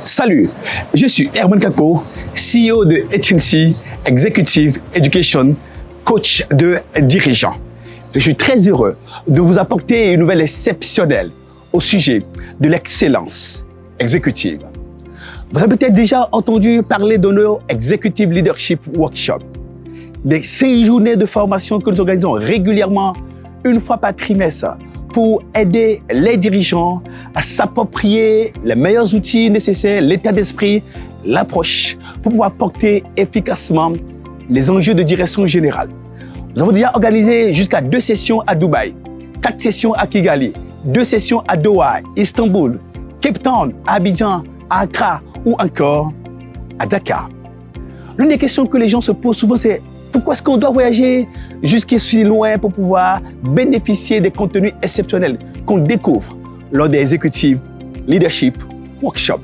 Salut, je suis Herman Kako, CEO de HNC Executive Education, coach de dirigeants. Je suis très heureux de vous apporter une nouvelle exceptionnelle au sujet de l'excellence exécutive. Vous avez peut-être déjà entendu parler de nos Executive Leadership Workshops, des 5 journées de formation que nous organisons régulièrement une fois par trimestre pour aider les dirigeants à s'approprier les meilleurs outils nécessaires, l'état d'esprit, l'approche pour pouvoir porter efficacement les enjeux de direction générale. Nous avons déjà organisé jusqu'à 2 sessions à Dubaï, 4 sessions à Kigali, 2 sessions à Doha, Istanbul, Cape Town, à Abidjan, à Accra ou encore à Dakar. L'une des questions que les gens se posent souvent, c'est pourquoi est-ce qu'on doit voyager jusqu'ici loin pour pouvoir bénéficier des contenus exceptionnels qu'on découvre lors des Executive Leadership Workshops?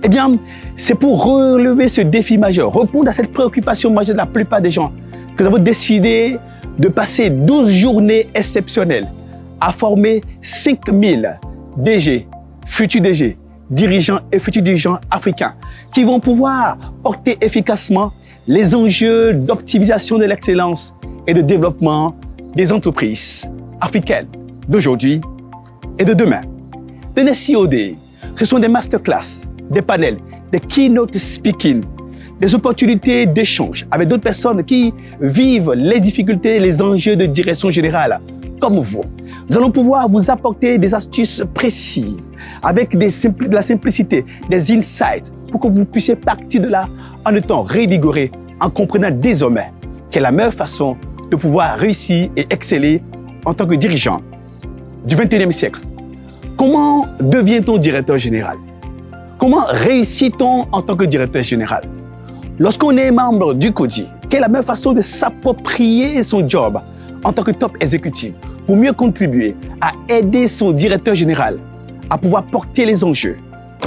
Eh bien, c'est pour relever ce défi majeur, répondre à cette préoccupation majeure de la plupart des gens, que nous avons décidé de passer 12 journées exceptionnelles à former 5000 DG, futurs DG, dirigeants et futurs dirigeants africains qui vont pouvoir porter efficacement les enjeux d'optimisation de l'excellence et de développement des entreprises africaines d'aujourd'hui et de demain. Les NSCOD, ce sont des masterclass, des panels, des keynote speaking, des opportunités d'échange avec d'autres personnes qui vivent les difficultés et les enjeux de direction générale comme vous. Nous allons pouvoir vous apporter des astuces précises avec de la simplicité, des insights pour que vous puissiez partir de là en étant revigoré, en comprenant désormais quelle est la meilleure façon de pouvoir réussir et exceller en tant que dirigeant du 21e siècle. Comment devient-on directeur général? Comment réussit-on en tant que directeur général? Lorsqu'on est membre du CODI, quelle est la meilleure façon de s'approprier son job en tant que top exécutif pour mieux contribuer à aider son directeur général à pouvoir porter les enjeux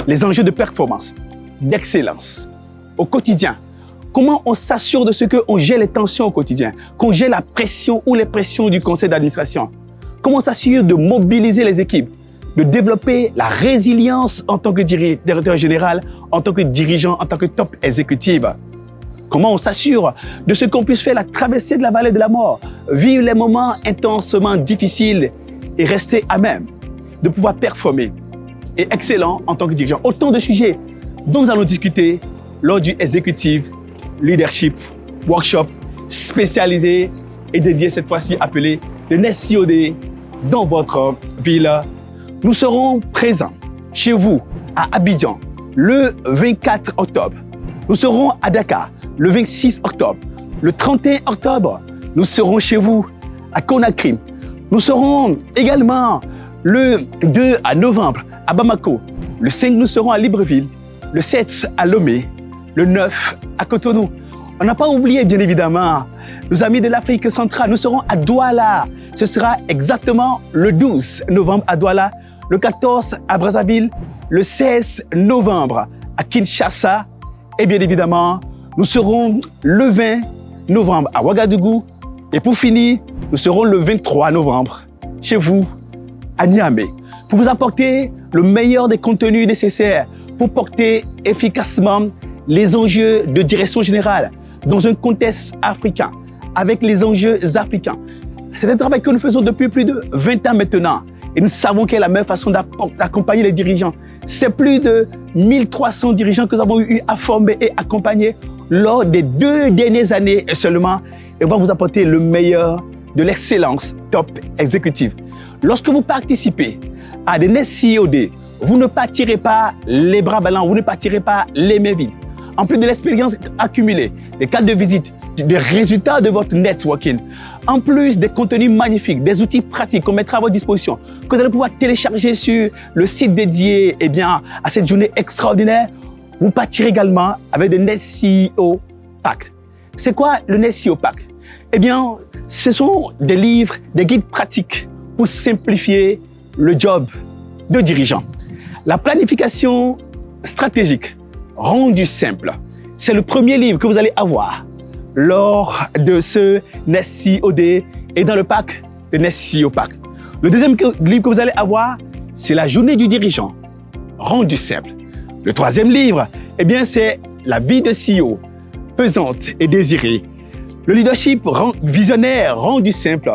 de performance, d'excellence au quotidien? Comment on s'assure de ce qu'on gère les tensions au quotidien, qu'on gère la pression ou les pressions du conseil d'administration? Comment on s'assure de mobiliser les équipes, de développer la résilience en tant que directeur général, en tant que dirigeant, en tant que top exécutif? Comment on s'assure de ce qu'on puisse faire la traversée de la vallée de la mort, vivre les moments intensement difficiles et rester à même de pouvoir performer et excellent en tant que dirigeant? Autant de sujets dont nous allons discuter lors du Executive Leadership Workshop spécialisé et dédié cette fois-ci appelé le NSCOD dans votre ville. Nous serons présents chez vous à Abidjan le 24 octobre. Nous serons à Dakar le 26 octobre. Le 31 octobre, nous serons chez vous à Conakry. Nous serons également le 2 novembre à Bamako. Le 5, nous serons à Libreville. Le 7 à Lomé. Le 9 à Cotonou. On n'a pas oublié, bien évidemment, nos amis de l'Afrique centrale. Nous serons à Douala. Ce sera exactement le 12 novembre à Douala, le 14 à Brazzaville, le 16 novembre à Kinshasa. Et bien évidemment, nous serons le 20 novembre à Ouagadougou. Et pour finir, nous serons le 23 novembre chez vous à Niamey pour vous apporter le meilleur des contenus nécessaires pour porter efficacement les enjeux de direction générale dans un contexte africain, avec les enjeux africains. C'est un travail que nous faisons depuis plus de 20 ans maintenant et nous savons quelle est la meilleure façon d'accompagner les dirigeants. C'est plus de 1300 dirigeants que nous avons eu à former et accompagner lors des 2 dernières années seulement et on va vous apporter le meilleur de l'excellence top exécutive. Lorsque vous participez à des NSCOD, vous ne partirez pas les bras ballants, vous ne partirez pas les mains vides. En plus de l'expérience accumulée, des cartes de visite, des résultats de votre networking, en plus des contenus magnifiques, des outils pratiques qu'on mettra à votre disposition, que vous allez pouvoir télécharger sur le site dédié à cette journée extraordinaire, vous partirez également avec des NSCO Pack. C'est quoi le NSCO Pack? Eh bien, ce sont des livres, des guides pratiques pour simplifier le job de dirigeant. La planification stratégique rendue simple, c'est le premier livre que vous allez avoir lors de ce NSCOD et dans le pack de NSCO Pack. Le deuxième livre que vous allez avoir, c'est la journée du dirigeant rendue simple. Le troisième livre, eh bien, c'est La vie de CEO, pesante et désirée. Le leadership visionnaire rendu simple.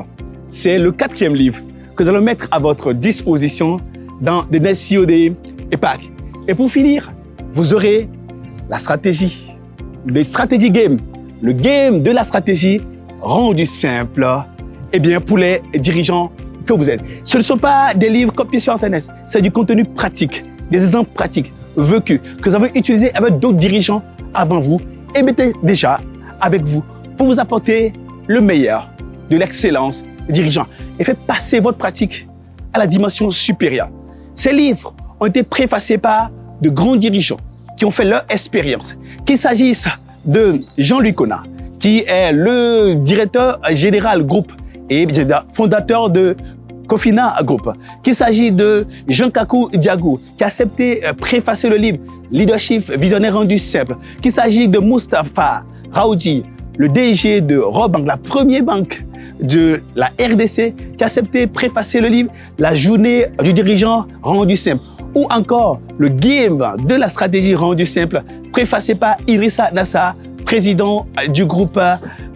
C'est le quatrième livre que nous allons mettre à votre disposition dans The Next CEO Day EPAC. Et pour finir, vous aurez la stratégie, le strategy game, le game de la stratégie rendu simple, eh bien, pour les dirigeants que vous êtes. Ce ne sont pas des livres copiés sur Internet, c'est du contenu pratique, des exemples pratiques, vécus, que vous avez utilisés avec d'autres dirigeants avant vous et mettez déjà avec vous pour vous apporter le meilleur de l'excellence dirigeant et faire passer votre pratique à la dimension supérieure. Ces livres ont été préfacés par de grands dirigeants qui ont fait leur expérience, qu'il s'agisse de Jean-Louis Connard, qui est le directeur général groupe et fondateur de Cofina Group, qu'il s'agit de Jean-Kakou Diagou, qui a accepté préfacer le livre Leadership visionnaire rendu simple, qu'il s'agit de Moustapha Raoudi, le DG de Robank, la première banque de la RDC, qui a accepté préfacer le livre La journée du dirigeant rendu simple, ou encore le game de la stratégie rendue simple, préfacé par Idrissa Nassa, président du groupe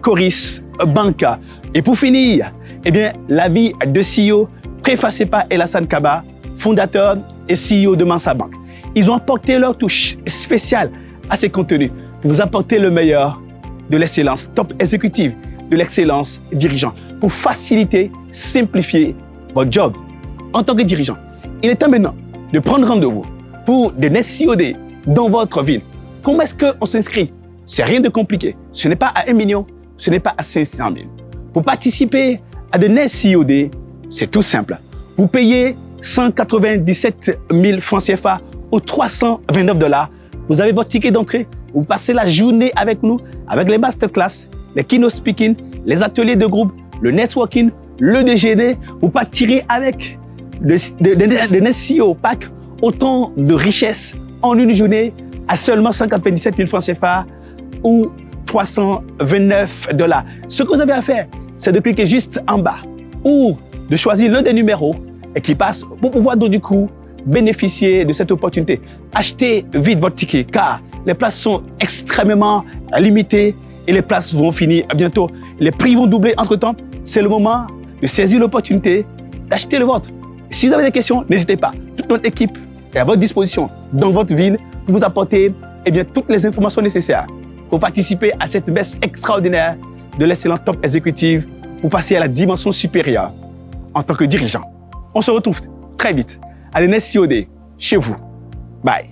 Coris Banca. Et pour finir, eh bien, La vie de CEO, préfacé par Elassane Kaba, fondateur et CEO de Mansa Bank. Ils ont apporté leur touche spéciale à ces contenus pour vous apporter le meilleur de l'excellence top exécutive, de l'excellence dirigeant, pour faciliter, simplifier votre job en tant que dirigeant. Il est temps maintenant de prendre rendez-vous pour The Next CEO Day dans votre ville. Comment est-ce qu'on s'inscrit? C'est rien de compliqué. Ce n'est pas à 1 million, ce n'est pas à 500 000. Pour participer à The Next CEO Day, c'est tout simple. Vous payez 197 000 francs CFA ou 329 $. Vous avez votre ticket d'entrée. Vous passez la journée avec nous, avec les masterclass, les keynote speaking, les ateliers de groupe, le networking, le déjeuner. Vous partirez avec le Next CEO Pack, autant de richesses en une journée à seulement 197 000 francs CFA ou 329 $. Ce que vous avez à faire, c'est de cliquer juste en bas ou de choisir l'un des numéros et qui passe pour pouvoir donc du coup bénéficier de cette opportunité. Achetez vite votre ticket car les places sont extrêmement limitées et les places vont finir bientôt. Les prix vont doubler entre-temps. C'est le moment de saisir l'opportunité d'acheter le vôtre. Si vous avez des questions, n'hésitez pas. Toute notre équipe est à votre disposition dans votre ville pour vous apporter toutes les informations nécessaires pour participer à cette messe extraordinaire de l'excellent top exécutive pour passer à la dimension supérieure en tant que dirigeant. On se retrouve très vite à The Next CEO Day chez vous. Bye.